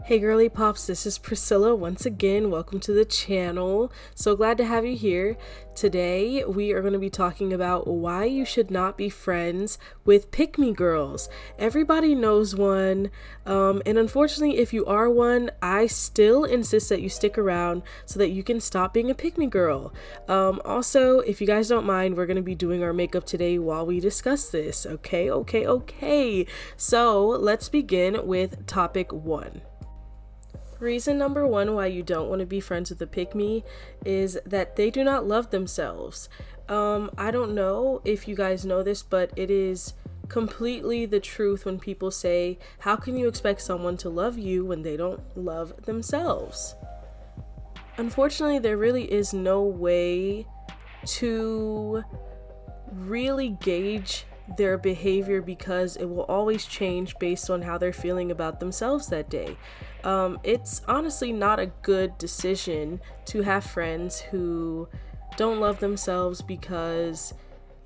Hey girly pops, this is Priscilla once again. Welcome to the channel. So glad to have you here. Today we are going to be talking about why you should not be friends with pick-me girls. Everybody knows one, and unfortunately if you are one, I still insist that you stick around so that you can stop being a pick-me girl. Also, if you guys don't mind, we're going to be doing our makeup today while we discuss this. Okay. So let's begin with topic 1. Reason number 1 why you don't want to be friends with a pick-me is that they do not love themselves. I don't know if you guys know this, but it is completely the truth when people say, how can you expect someone to love you when they don't love themselves? Unfortunately, there really is no way to really gauge their behavior because it will always change based on how they're feeling about themselves that day. It's honestly not a good decision to have friends who don't love themselves because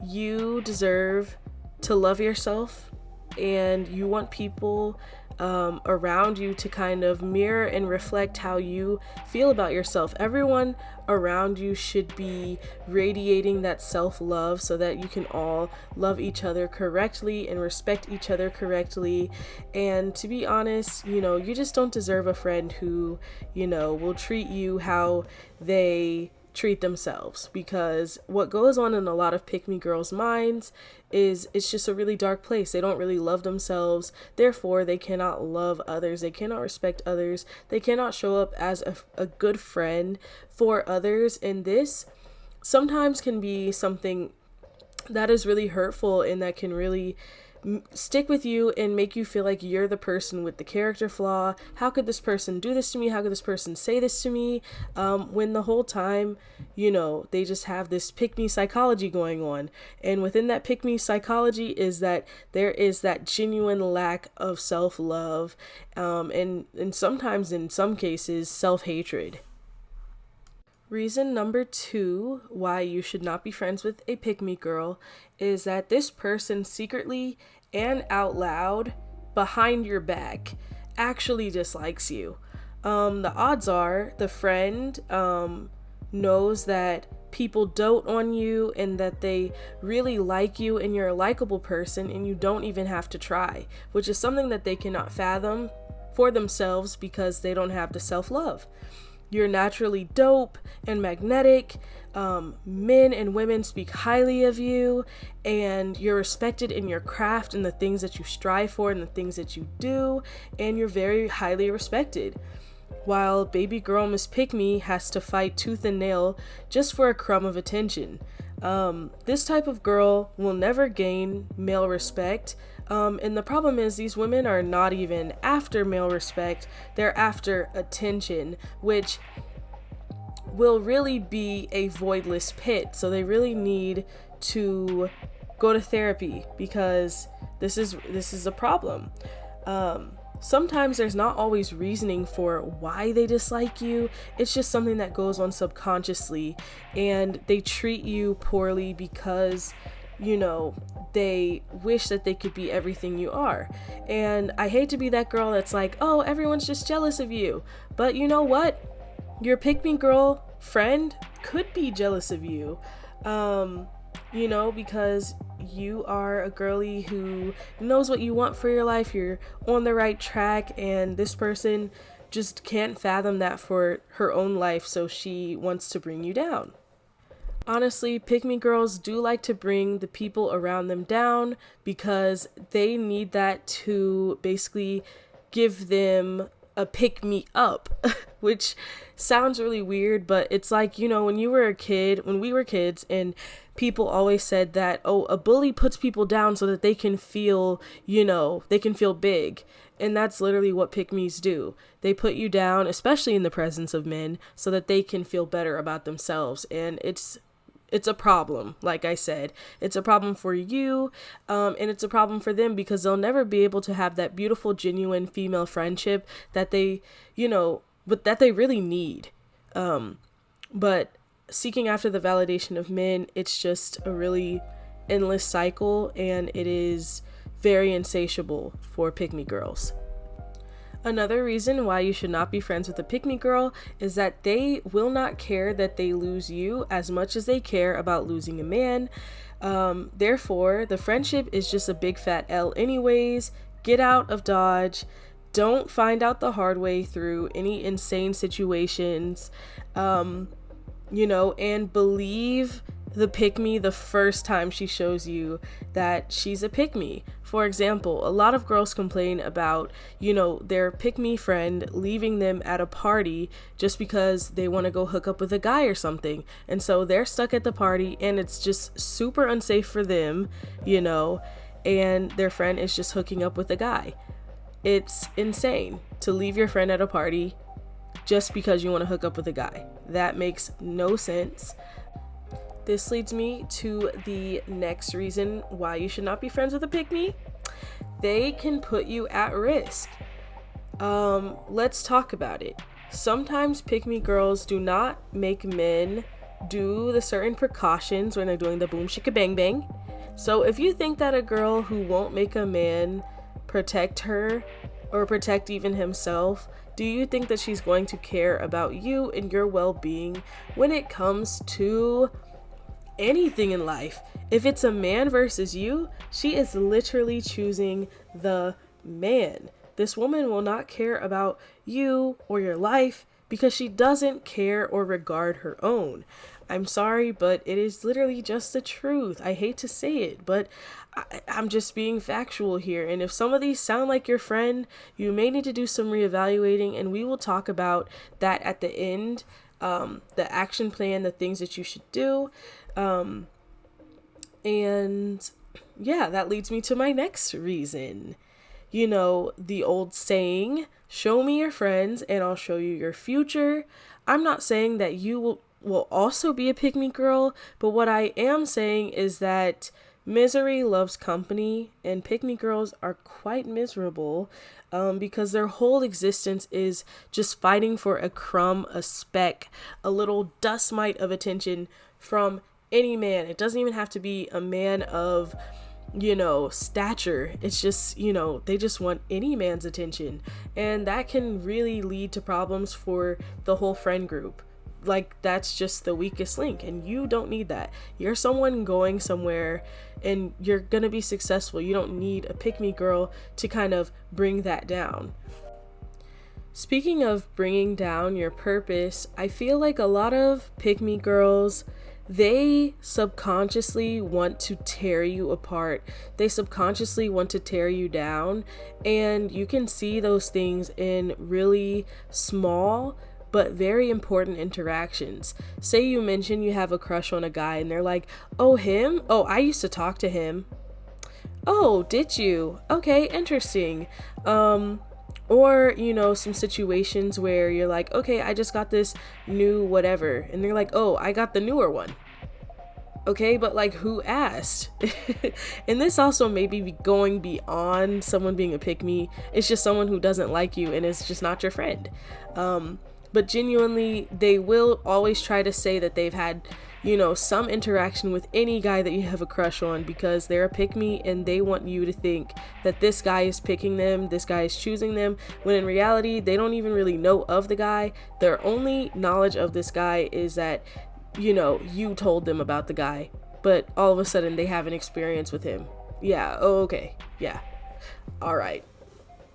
you deserve to love yourself and you want people around you to kind of mirror and reflect how you feel about yourself. Everyone around you should be radiating that self-love so that you can all love each other correctly and respect each other correctly. And to be honest, you just don't deserve a friend who, will treat you how they treat themselves, because what goes on in a lot of pick-me girls' minds is it's just a really dark place. They don't really love themselves, therefore they cannot love others, they cannot respect others, they cannot show up as a good friend for others, and this sometimes can be something that is really hurtful and that can really stick with you and make you feel like you're the person with the character flaw. How could this person do this to me? How could this person say this to me? When the whole time, they just have this pick-me psychology going on. And within that pick-me psychology is that there is that genuine lack of self-love, and sometimes in some cases, self-hatred. Reason number 2 why you should not be friends with a pick-me girl is that this person secretly and out loud, behind your back, actually dislikes you. The odds are the friend knows that people dote on you and that they really like you and you're a likable person and you don't even have to try, which is something that they cannot fathom for themselves because they don't have the self-love. You're naturally dope and magnetic. Men and women speak highly of you, and you're respected in your craft and the things that you strive for and the things that you do, and you're very highly respected. While baby girl Miss Pick-me has to fight tooth and nail just for a crumb of attention. This type of girl will never gain male respect. And the problem is these women are not even after male respect, they're after attention, which will really be a voidless pit. So they really need to go to therapy because this is a problem. Sometimes there's not always reasoning for why they dislike you. It's just something that goes on subconsciously, and they treat you poorly because they wish that they could be everything you are. And I hate to be that girl that's like, oh, everyone's just jealous of you. But you know what? Your pick-me girl friend could be jealous of you. Because you are a girly who knows what you want for your life. You're on the right track, and this person just can't fathom that for her own life, so she wants to bring you down. Honestly, pick-me girls do like to bring the people around them down because they need that to basically give them a pick-me up, which sounds really weird, but it's like, when we were kids, and people always said that, oh, a bully puts people down so that they can feel, they can feel big. And that's literally what pick-me's do. They put you down, especially in the presence of men, so that they can feel better about themselves. And it's a problem. Like I said, it's a problem for you, and it's a problem for them because they'll never be able to have that beautiful, genuine female friendship that they, that they really need. But seeking after the validation of men, it's just a really endless cycle, and it is very insatiable for pick-me girls. Another reason why you should not be friends with a pick-me girl is that they will not care that they lose you as much as they care about losing a man. Therefore, the friendship is just a big fat L anyways. Get out of Dodge. Don't find out the hard way through any insane situations. And believe the pick me the first time she shows you that she's a pick me. For example, a lot of girls complain about, their pick me friend leaving them at a party just because they want to go hook up with a guy or something. And so they're stuck at the party and it's just super unsafe for them, and their friend is just hooking up with a guy. It's insane to leave your friend at a party just because you want to hook up with a guy. That makes no sense. This leads me to the next reason why you should not be friends with a pick-me. They can put you at risk. Let's talk about it. Sometimes pick-me girls do not make men do the certain precautions when they're doing the boom shika bang bang. So if you think that a girl who won't make a man protect her or protect even himself, do you think that she's going to care about you and your well-being when it comes to anything in life? If it's a man versus you, she is literally choosing the man. This woman will not care about you or your life because she doesn't care or regard her own. I'm sorry, but it is literally just the truth. I hate to say it, but I'm just being factual here. And if some of these sound like your friend, you may need to do some reevaluating, and we will talk about that at the end. The action plan, the things that you should do. And yeah, that leads me to my next reason. The old saying, show me your friends and I'll show you your future. I'm not saying that you will also be a pick-me girl, but what I am saying is that misery loves company, and pick-me girls are quite miserable because their whole existence is just fighting for a crumb, a speck, a little dust mite of attention from any man. It doesn't even have to be a man of stature. It's just, they just want any man's attention, and that can really lead to problems for the whole friend group. Like, that's just the weakest link, and you don't need that. You're someone going somewhere and you're gonna be successful. You don't need a pick-me girl to kind of bring that down. Speaking of bringing down your purpose, I feel like a lot of pick-me girls, they subconsciously want to tear you apart. They subconsciously want to tear you down, and you can see those things in really small but very important interactions. Say you mention you have a crush on a guy and they're like, oh, him? Oh, I used to talk to him. Oh, did you? Okay, interesting. Or, some situations where you're like, okay, I just got this new whatever. And they're like, oh, I got the newer one. Okay, but like, who asked? And this also may be going beyond someone being a pick-me. It's just someone who doesn't like you and is just not your friend. But genuinely, they will always try to say that they've had, some interaction with any guy that you have a crush on because they're a pick-me and they want you to think that this guy is picking them, this guy is choosing them, when in reality, they don't even really know of the guy. Their only knowledge of this guy is that, you told them about the guy, but all of a sudden they have an experience with him. Yeah, oh, okay, yeah, all right.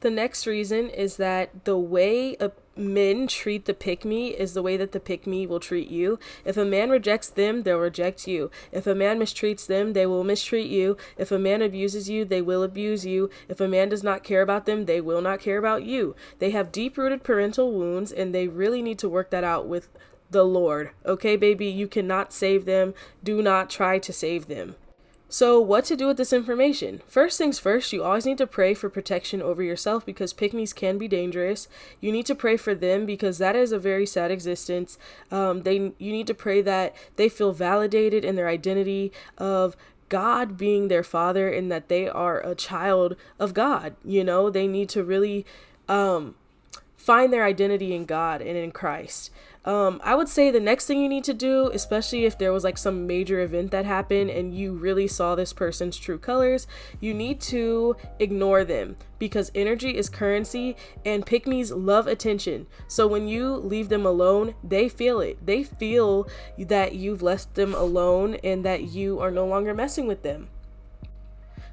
The next reason is that the way men treat the pick-me is the way that the pick-me will treat you. If a man rejects them, they'll reject you. If a man mistreats them, they will mistreat you. If a man abuses you, they will abuse you. If a man does not care about them, they will not care about you. They have deep-rooted parental wounds, and they really need to work that out with the Lord. Okay, baby, you cannot save them. Do not try to save them. So what to do with this information? First things first, you always need to pray for protection over yourself because pick-me's can be dangerous. You need to pray for them because that is a very sad existence. You need to pray that they feel validated in their identity of God being their father and that they are a child of God. They need to really find their identity in God and in Christ. I would say the next thing you need to do, especially if there was like some major event that happened and you really saw this person's true colors, you need to ignore them, because energy is currency and pick-me's love attention. So when you leave them alone, they feel it. They feel that you've left them alone and that you are no longer messing with them.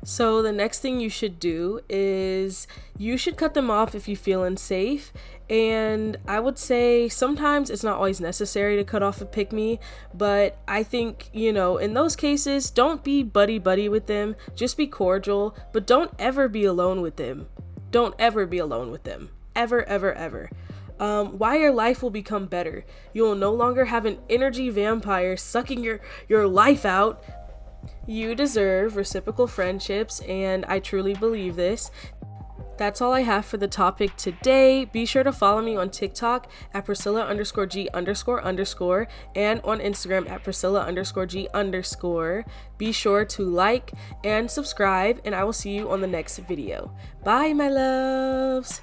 So the next thing you should do is you should cut them off if you feel unsafe. And I would say sometimes it's not always necessary to cut off a pick-me, but I think, in those cases, don't be buddy-buddy with them. Just be cordial, but don't ever be alone with them. Don't ever be alone with them. Ever, ever, ever. Why your life will become better. You will no longer have an energy vampire sucking your life out. You deserve reciprocal friendships, and I truly believe this. That's all I have for the topic today. Be sure to follow me on TikTok at Priscilla_G__ and on Instagram at Priscilla_G_. Be sure to like and subscribe, and I will see you on the next video. Bye, my loves.